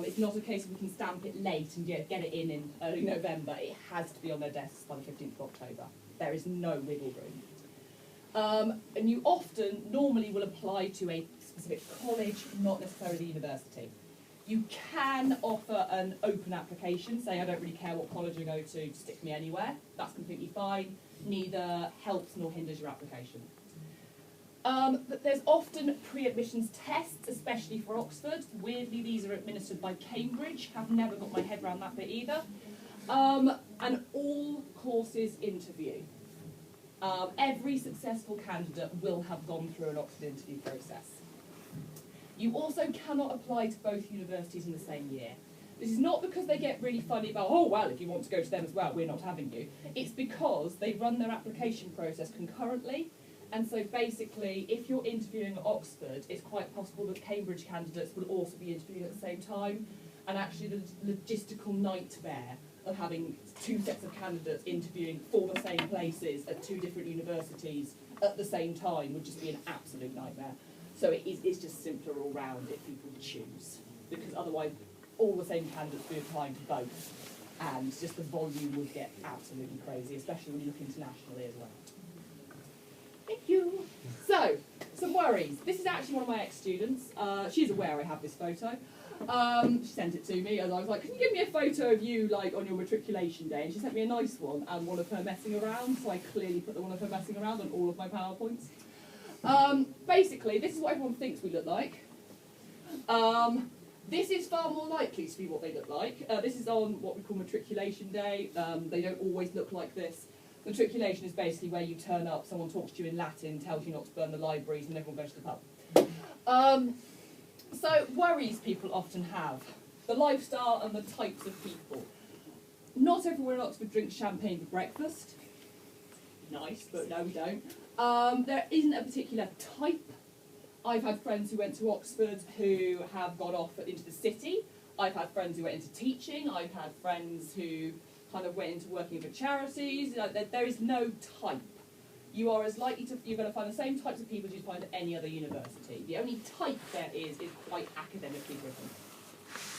It's not a case of we can stamp it late and get it in early November. It has to be on their desks by the 15th of October. There is no wiggle room. And you often, normally, will apply to a specific college, not necessarily the university. You can offer an open application, saying I don't really care what college I go to, just stick me anywhere. That's completely fine. Neither helps nor hinders your application. But there's often pre-admissions tests, especially for Oxford. Weirdly, these are administered by Cambridge. Have never got my head around that bit either. And all courses interview. Every successful candidate will have gone through an Oxford interview process. You also cannot apply to both universities in the same year. This is not because they get really funny about, oh, well, if you want to go to them as well, we're not having you. It's because they run their application process concurrently. And so basically, if you're interviewing at Oxford, it's quite possible that Cambridge candidates will also be interviewing at the same time. And actually the logistical nightmare of having two sets of candidates interviewing for the same places at two different universities at the same time would just be an absolute nightmare. So it's just simpler all round if people choose. Because otherwise, all the same candidates will be applying to both. And just the volume would get absolutely crazy, especially when you look internationally as well. Thank you. So, some worries. This is actually one of my ex-students. She's aware I have this photo. She sent it to me, and I was like, can you give me a photo of you, like, on your matriculation day? And she sent me a nice one, and one of her messing around, so I clearly put the one of her messing around on all of my PowerPoints. Basically, this is what everyone thinks we look like. This is far more likely to be what they look like. This is on what we call matriculation day. They don't always look like this. Matriculation is basically where you turn up, someone talks to you in Latin, tells you not to burn the libraries, and everyone goes to the pub. So, worries people often have. The lifestyle and the types of people. Not everyone in Oxford drinks champagne for breakfast. Nice, but no, we don't. There isn't a particular type. I've had friends who went to Oxford who have gone off into the city. I've had friends who went into teaching. I've had friends who kind of went into working for charities. There is no type. You are as likely to, you're going to find the same types of people as you'd find at any other university. The only type there is quite academically driven.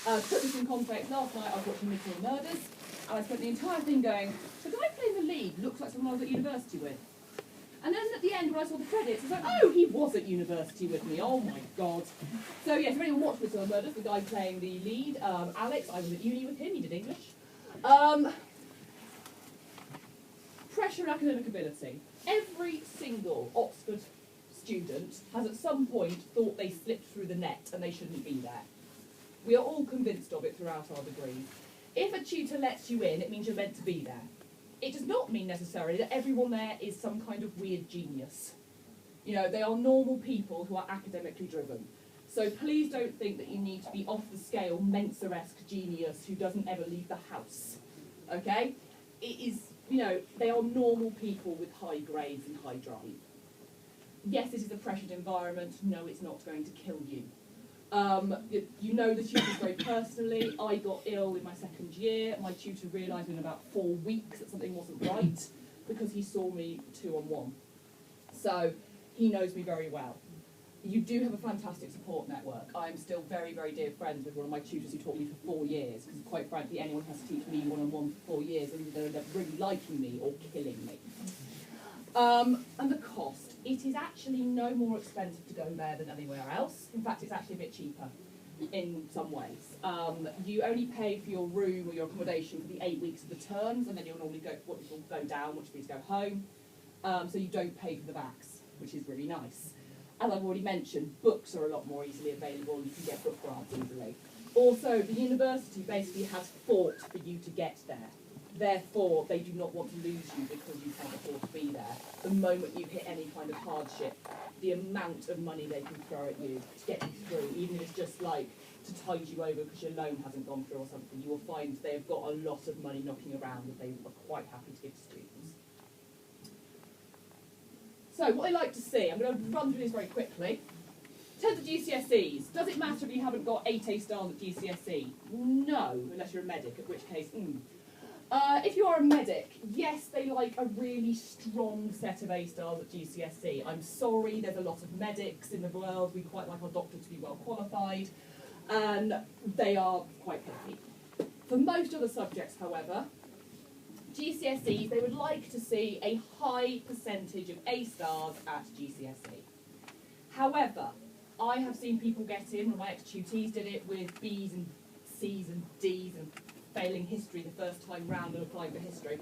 To put this in context, last night I was watching Midnight Murders, and I spent the entire thing going, the guy playing the lead looks like someone I was at university with. And then at the end, when I saw the credits, I was like, oh, he was at university with me, oh my god. So yes, if anyone watched Midnight Murders, the guy playing the lead, Alex, I was at uni with him, he did English. Pressure and academic ability. Every single Oxford student has at some point thought they slipped through the net and they shouldn't be there. We are all convinced of it throughout our degrees. If a tutor lets you in, it means you're meant to be there. It does not mean necessarily that everyone there is some kind of weird genius. You know, they are normal people who are academically driven. So please don't think that you need to be off the scale Mensa-esque genius who doesn't ever leave the house. Okay? It is, you know, they are normal people with high grades and high drive. Yes, this is a pressured environment. No, it's not going to kill you. You know the tutors very personally. I got ill in my second year. My tutor realised in about 4 weeks that something wasn't right because he saw me 2-on-1. So he knows me very well. You do have a fantastic support network. I'm still very, very dear friends with one of my tutors who taught me for 4 years, because quite frankly, anyone has to teach me one-on-one for 4 years, and they're either really liking me or killing me. And the cost. It is actually no more expensive to go there than anywhere else. In fact, it's actually a bit cheaper in some ways. You only pay for your room or your accommodation for the 8 weeks of the terms, and then you'll normally go down, which means go home. So you don't pay for the backs, which is really nice. As I've already mentioned, books are a lot more easily available. You can get book grants easily. Also, the university basically has fought for you to get there. Therefore, they do not want to lose you because you can't afford to be there. The moment you hit any kind of hardship, the amount of money they can throw at you to get you through, even if it's just like to tide you over because your loan hasn't gone through or something, you will find they've got a lot of money knocking around that they are quite happy to give to students. So, what I like to see, I'm going to run through this very quickly. In terms of GCSEs, does it matter if you haven't got 8 A stars at GCSE? No, unless you're a medic, at which case, if you are a medic, yes, they like a really strong set of A stars at GCSE. I'm sorry, there's a lot of medics in the world. We quite like our doctors to be well qualified. and they are quite picky. For most other subjects, however, GCSEs, they would like to see a high percentage of A stars at GCSE. However, I have seen people get in, and my ex-tutees did it with Bs and Cs and Ds and failing history the first time round and applying for history.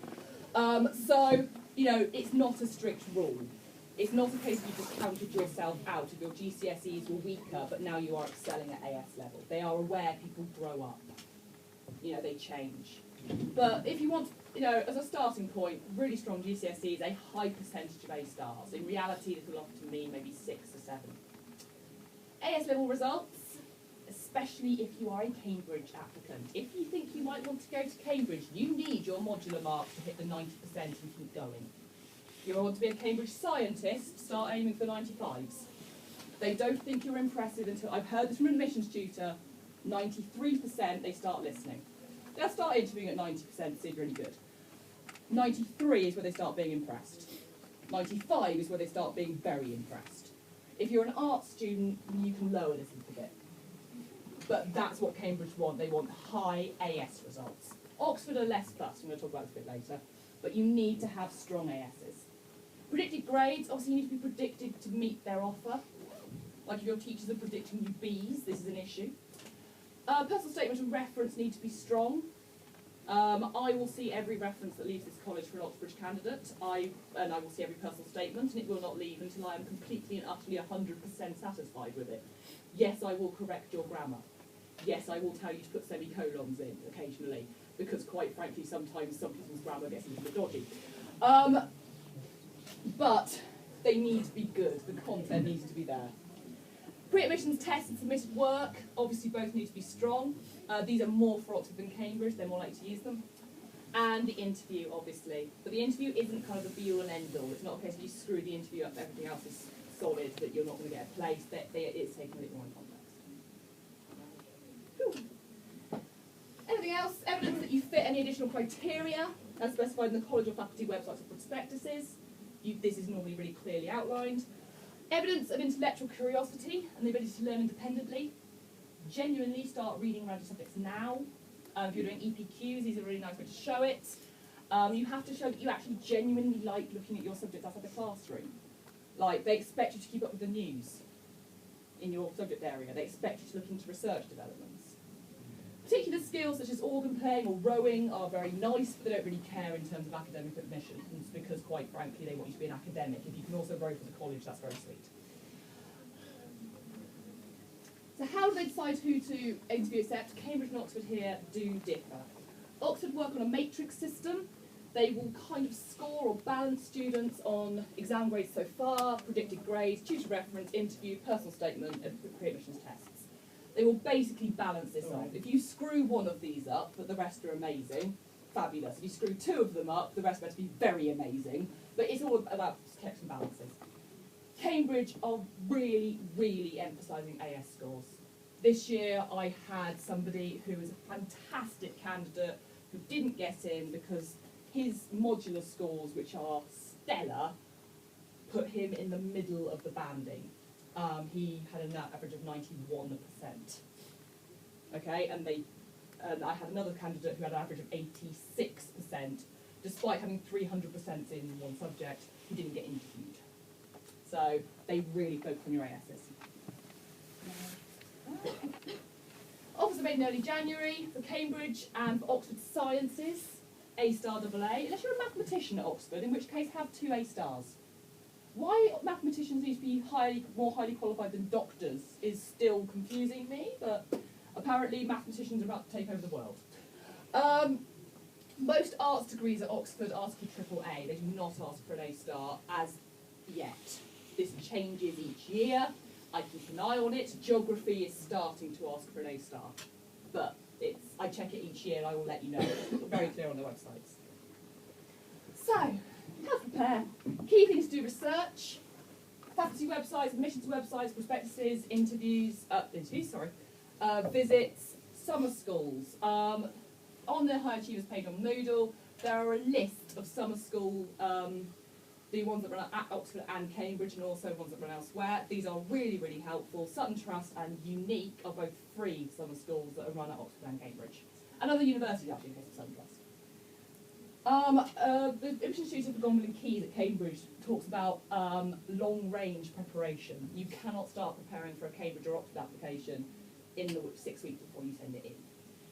So, you know, it's not a strict rule. It's not a case of you just counted yourself out if your GCSEs were weaker, but now you are excelling at AS level. They are aware people grow up. You know, they change. But if you want, you know, as a starting point, really strong GCSEs, a high percentage of A stars. In reality, this will often mean maybe 6 or 7. AS level results, especially if you are a Cambridge applicant. If you think you might want to go to Cambridge, you need your modular marks to hit the 90% and keep going. If you want to be a Cambridge scientist, start aiming for 95s. They don't think you're impressive until, I've heard this from an admissions tutor, 93% they start listening. They'll start interviewing at 90% to see if you're any good. 93 is where they start being impressed. 95 is where they start being very impressed. If you're an art student, you can lower this a little bit. But that's what Cambridge want. They want high AS results. Oxford are less fussed. I'm going to talk about this a bit later. But you need to have strong ASs. Predicted grades, obviously you need to be predicted to meet their offer. Like if your teachers are predicting you Bs, this is an issue. Personal statement and reference need to be strong. I will see every reference that leaves this college for an Oxbridge candidate, and I will see every personal statement, and it will not leave until I am completely and utterly 100% satisfied with it. Yes, I will correct your grammar. Yes, I will tell you to put semicolons in occasionally, because quite frankly, sometimes some people's grammar gets a little bit dodgy. But they need to be good. The content needs to be there. Pre-admissions tests and submitted work, obviously both need to be strong. These are more for Oxford than Cambridge, they're more likely to use them. And the interview, obviously. But the interview isn't kind of the be-all and end-all. It's not a case of you screw the interview up, everything else is solid, that you're not going to get a place. It's taken a bit more in context. Whew. Anything else? Evidence that you fit any additional criteria as specified in the college or faculty websites or prospectuses. This is normally really clearly outlined. Evidence of intellectual curiosity and the ability to learn independently. Genuinely start reading around your subjects now. If you're doing EPQs, these are a really nice way to show it. You have to show that you actually genuinely like looking at your subjects outside the classroom. Like, they expect you to keep up with the news in your subject area. They expect you to look into research developments. Particular skills such as organ playing or rowing are very nice, but they don't really care in terms of academic admissions because, quite frankly, they want you to be an academic. If you can also row for the college, that's very sweet. So how do they decide who to interview accept? Cambridge and Oxford here do differ. Oxford work on a matrix system. They will kind of score or balance students on exam grades so far, predicted grades, tutor reference, interview, personal statement, and pre-admissions tests. They will basically balance this off. If you screw one of these up, but the rest are amazing, fabulous. If you screw 2 of them up, the rest better be very amazing. But it's all about checks and balances. Cambridge are really, really emphasising AS scores. This year I had somebody who was a fantastic candidate who didn't get in because his modular scores, which are stellar, put him in the middle of the banding. He had an average of 91%. Okay, and I had another candidate who had an average of 86%, despite having 300% in one subject. He didn't get interviewed. So they really focus on your ASs. Offers are made in early January for Cambridge and for Oxford Sciences, A star AA, unless you're a mathematician at Oxford, in which case have 2 A stars. Why mathematicians need to be more highly qualified than doctors is still confusing me, but apparently mathematicians are about to take over the world. Most arts degrees at Oxford ask for AAA. They do not ask for an A star as yet. This changes each year. I keep an eye on it. Geography is starting to ask for an A star, but I check it each year and I will let you know. It's very clear on their websites. So, how to prepare. Key things to do: research, faculty websites, admissions websites, prospectuses, visits, summer schools. On the High Achievers page on Moodle, there are a list of summer school the ones that run at Oxford and Cambridge, and also ones that run elsewhere. These are really, really helpful. Sutton Trust and Unique are both free summer schools that are run at Oxford and Cambridge. And other universities, actually, in case of Sutton Trust. The Institute of Gomlin Keys at Cambridge talks about long-range preparation. You cannot start preparing for a Cambridge or Oxford application in the 6 weeks before you send it in.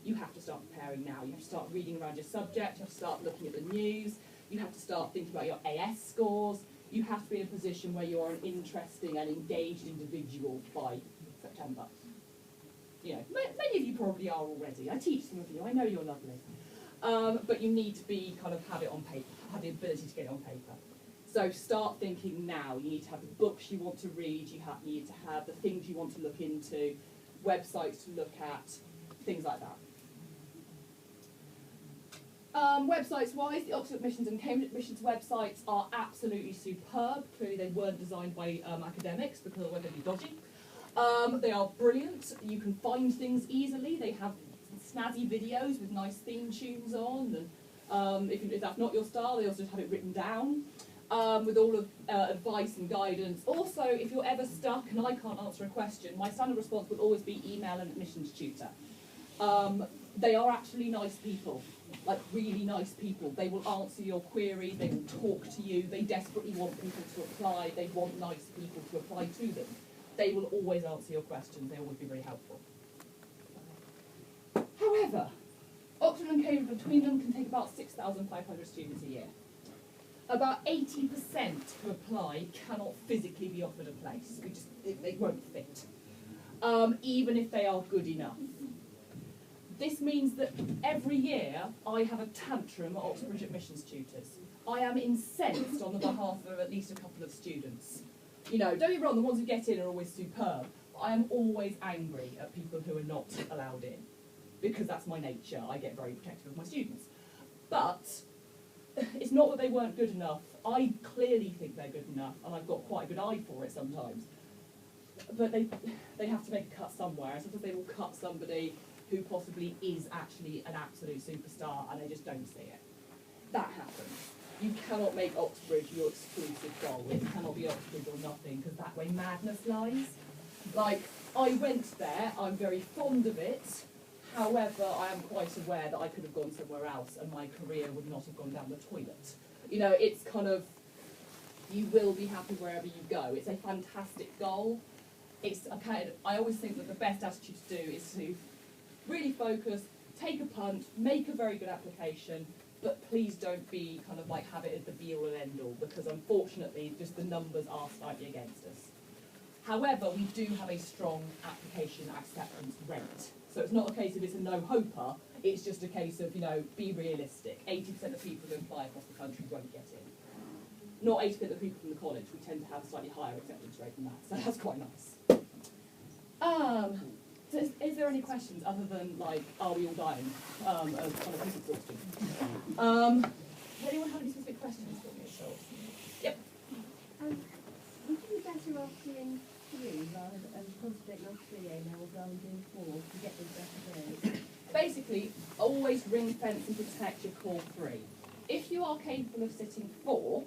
You have to start preparing now. You have to start reading around your subject. You have to start looking at the news. You have to start thinking about your AS scores. You have to be in a position where you are an interesting and engaged individual by September. You know, many of you probably are already. I teach some of you. I know you're lovely. But you need to be have it on paper, have the ability to get it on paper. So start thinking now. You need to have the books you want to read. You need to have the things you want to look into, websites to look at, things like that. Websites-wise, the Oxford Admissions and Cambridge Admissions websites are absolutely superb. Clearly they weren't designed by academics because they would be dodgy. They are brilliant. You can find things easily. They have snazzy videos with nice theme tunes on, and if that's not your style, they also have it written down with all of advice and guidance. Also, if you're ever stuck and I can't answer a question, my standard response will always be email an admissions tutor. They are actually nice people, like really nice people. They will answer your queries, they will talk to you, they desperately want people to apply, they want nice people to apply to them. They will always answer your questions, they'll always be very helpful. However, Oxford and Cambridge between them can take about 6,500 students a year. About 80% who apply cannot physically be offered a place. They won't fit, even if they are good enough. This means that every year I have a tantrum at Oxford admissions tutors. I am incensed on the behalf of at least a couple of students. You know, don't get me wrong, the ones who get in are always superb. I am always angry at people who are not allowed in, because that's my nature. I get very protective of my students. But it's not that they weren't good enough. I clearly think they're good enough, and I've got quite a good eye for it sometimes. But they have to make a cut somewhere, and sometimes they will cut somebody who possibly is actually an absolute superstar, and they just don't see it. That happens. You cannot make Oxbridge your exclusive goal. It cannot be Oxbridge or nothing, because that way madness lies. Like, I went there, I'm very fond of it. However, I am quite aware that I could have gone somewhere else and my career would not have gone down the toilet. You know, it's you will be happy wherever you go. It's a fantastic goal. I always think that the best attitude to do is to really focus, take a punt, make a very good application, but please don't be have it as the be-all and end-all, because unfortunately just the numbers are slightly against us. However, we do have a strong application acceptance rate. So it's not a case of it's a no-hoper, it's just a case of, be realistic. 80% of people who apply across the country won't get in. Not 80% of people from the college, we tend to have a slightly higher acceptance rate than that, so that's quite nice. So is there any questions other than, are we all dying? Of piece exhaustion? Does anyone have any specific questions for me at all? Yep. Would you be better off doing 3 rather than concentrating on 3 A-levels rather than doing 4 to get those better grades? Basically, always ring fence and protect your core 3. If you are capable of sitting 4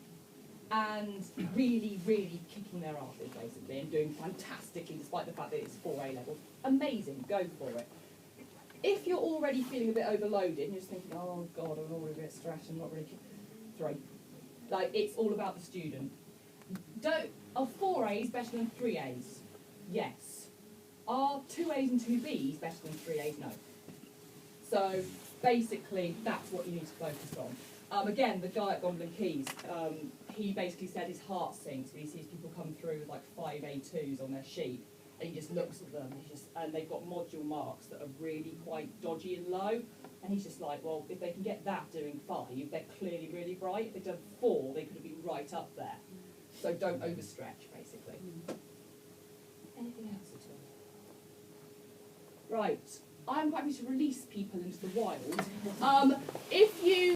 and really, really kicking their asses, basically, and doing fantastically despite the fact that it's 4 A-levels, amazing, go for it. If you're already feeling a bit overloaded and you're just thinking, oh God, I'm already a bit stressed, I'm not really 3. It's all about the student. Are 4 A's better than 3 A's? Yes. Are 2 A's and 2 B's better than 3 A's? No. So basically, that's what you need to focus on. Again, the guy at Gomlin Keys, he basically said his heart sinks when he sees people come through with 5 A2s on their sheet, and he just looks at them, and they've got module marks that are really quite dodgy and low, and he's just like, well, if they can get that doing 5, they're clearly really bright. If they've done 4, they could have been right up there. So don't overstretch, basically. Anything else at all? Right. I'm happy to release people into the wild. If you